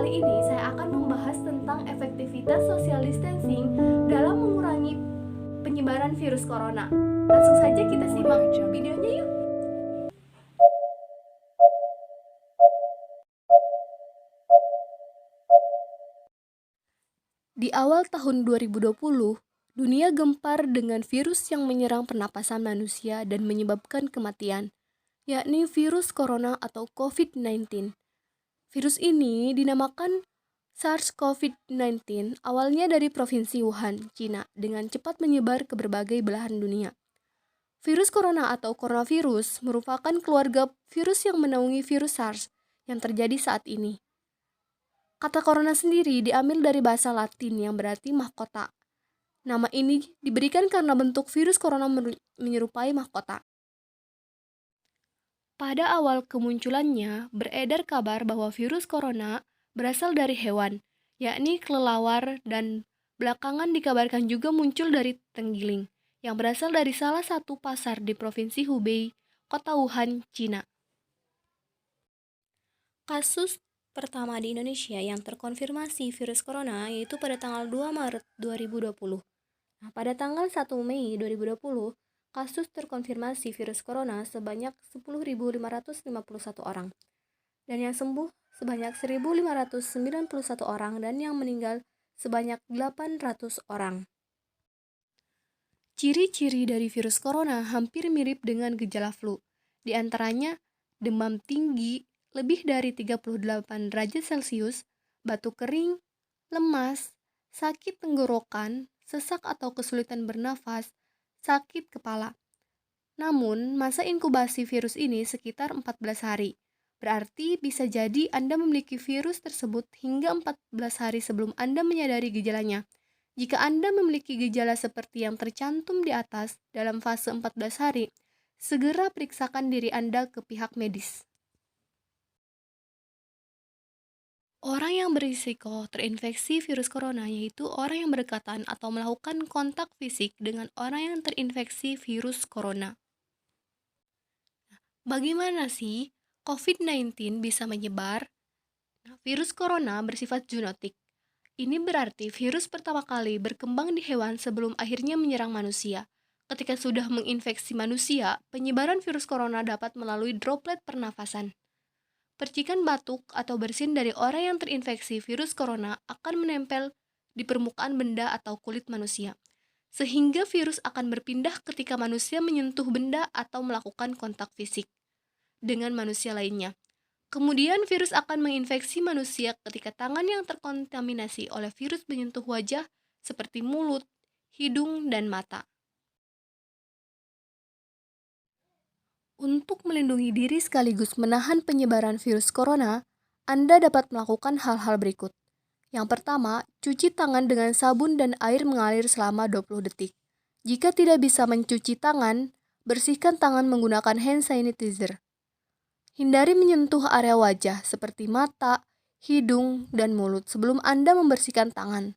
kali ini saya akan membahas tentang efektivitas social distancing dalam mengurangi penyebaran virus corona. Langsung saja kita simak videonya yuk. Di awal tahun 2020, dunia gempar dengan virus yang menyerang pernapasan manusia dan menyebabkan kematian, yakni virus corona atau COVID-19. Virus ini dinamakan SARS-CoV-19, awalnya dari provinsi Wuhan, Cina, dengan cepat menyebar ke berbagai belahan dunia. Virus corona atau coronavirus merupakan keluarga virus yang menaungi virus SARS yang terjadi saat ini. Kata corona sendiri diambil dari bahasa Latin yang berarti mahkota. Nama ini diberikan karena bentuk virus corona menyerupai mahkota. Pada awal kemunculannya, beredar kabar bahwa virus corona berasal dari hewan, yakni kelelawar, dan belakangan dikabarkan juga muncul dari tenggiling, yang berasal dari salah satu pasar di Provinsi Hubei, Kota Wuhan, Cina. Kasus pertama di Indonesia yang terkonfirmasi virus corona yaitu pada tanggal 2 Maret 2020. Pada tanggal 1 Mei 2020, kasus terkonfirmasi virus corona sebanyak 10.551 orang, dan yang sembuh sebanyak 1.591 orang, dan yang meninggal sebanyak 800 orang. Ciri-ciri dari virus corona hampir mirip dengan gejala flu, di antaranya demam tinggi lebih dari 38 derajat Celcius, batuk kering, lemas, sakit tenggorokan, sesak atau kesulitan bernafas, sakit kepala. Namun, masa inkubasi virus ini sekitar 14 hari. Berarti bisa jadi Anda memiliki virus tersebut hingga 14 hari sebelum Anda menyadari gejalanya. Jika Anda memiliki gejala seperti yang tercantum di atas dalam fase 14 hari, segera periksakan diri Anda ke pihak medis. Orang yang berisiko terinfeksi virus corona yaitu orang yang berdekatan atau melakukan kontak fisik dengan orang yang terinfeksi virus corona. Bagaimana sih COVID-19 bisa menyebar? Virus corona bersifat zoonotik. Ini berarti virus pertama kali berkembang di hewan sebelum akhirnya menyerang manusia. Ketika sudah menginfeksi manusia, penyebaran virus corona dapat melalui droplet pernafasan. Percikan batuk atau bersin dari orang yang terinfeksi virus corona akan menempel di permukaan benda atau kulit manusia, sehingga virus akan berpindah ketika manusia menyentuh benda atau melakukan kontak fisik dengan manusia lainnya. Kemudian virus akan menginfeksi manusia ketika tangan yang terkontaminasi oleh virus menyentuh wajah seperti mulut, hidung, dan mata. Untuk melindungi diri sekaligus menahan penyebaran virus corona, Anda dapat melakukan hal-hal berikut. Yang pertama, cuci tangan dengan sabun dan air mengalir selama 20 detik. Jika tidak bisa mencuci tangan, bersihkan tangan menggunakan hand sanitizer. Hindari menyentuh area wajah seperti mata, hidung, dan mulut sebelum Anda membersihkan tangan.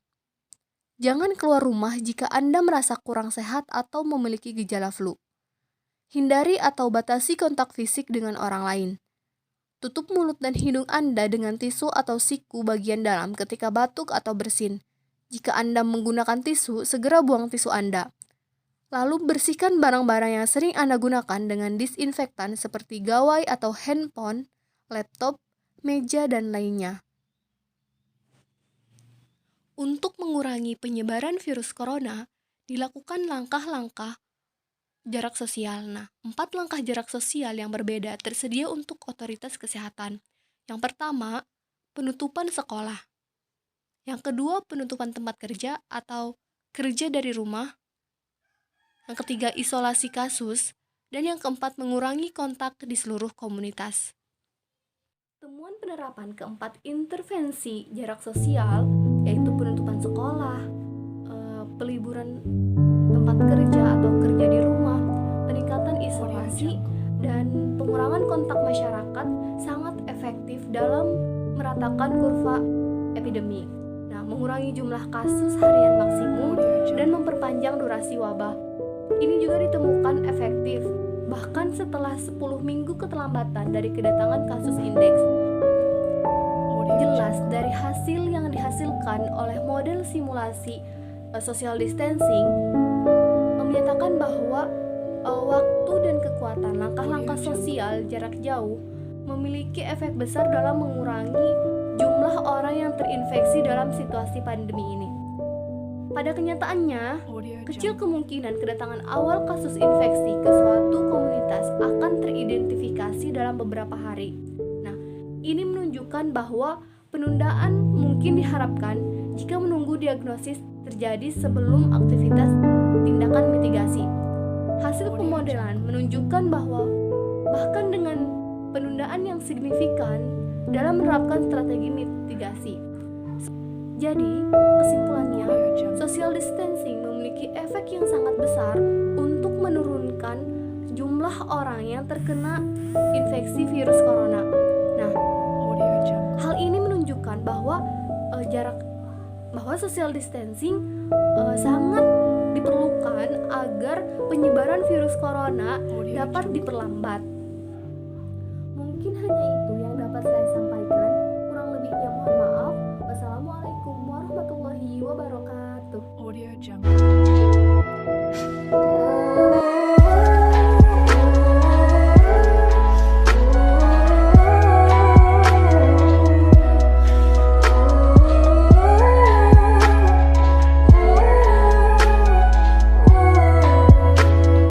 Jangan keluar rumah jika Anda merasa kurang sehat atau memiliki gejala flu. Hindari atau batasi kontak fisik dengan orang lain. Tutup mulut dan hidung Anda dengan tisu atau siku bagian dalam ketika batuk atau bersin. Jika Anda menggunakan tisu, segera buang tisu Anda. Lalu bersihkan barang-barang yang sering Anda gunakan dengan disinfektan seperti gawai atau handphone, laptop, meja, dan lainnya. Untuk mengurangi penyebaran virus corona, dilakukan langkah-langkah jarak sosial. 4 langkah jarak sosial yang berbeda tersedia untuk otoritas kesehatan. Yang pertama, penutupan sekolah. Yang kedua, penutupan tempat kerja atau kerja dari rumah. Yang ketiga, isolasi kasus. Dan yang keempat, mengurangi kontak di seluruh komunitas. Temuan penerapan keempat intervensi jarak sosial, yaitu penutupan sekolah, peliburan tempat kerja atau kerja di rumah, peningkatan isolasi, dan pengurangan kontak masyarakat sangat efektif dalam meratakan kurva epidemi. Mengurangi jumlah kasus harian maksimum dan memperpanjang durasi wabah. Ini juga ditemukan efektif, bahkan setelah 10 minggu keterlambatan dari kedatangan kasus indeks. Jelas dari hasil yang dihasilkan oleh model simulasi social distancing menyatakan bahwa waktu dan kekuatan langkah-langkah sosial jarak jauh memiliki efek besar dalam mengurangi jumlah orang yang terinfeksi dalam situasi pandemi ini. Pada kenyataannya, kecil kemungkinan kedatangan awal kasus infeksi ke suatu komunitas akan teridentifikasi dalam beberapa hari. Nah, ini menunjukkan bahwa penundaan mungkin diharapkan jika menunggu diagnosis terjadi sebelum aktivitas tindakan mitigasi. Hasil pemodelan menunjukkan bahwa bahkan dengan penundaan yang signifikan dalam menerapkan strategi mitigasi. Jadi, kesimpulannya, social distancing memiliki efek yang sangat besar untuk menurunkan jumlah orang yang terkena infeksi virus corona. Nah, hal ini menunjukkan bahwa social distancing sangat diperlukan agar penyebaran virus corona dapat diperlambat. Mungkin hanya itu yang dapat saya sampaikan. Kurang lebihnya mohon maaf. Wassalamualaikum warahmatullahi wabarakatuh.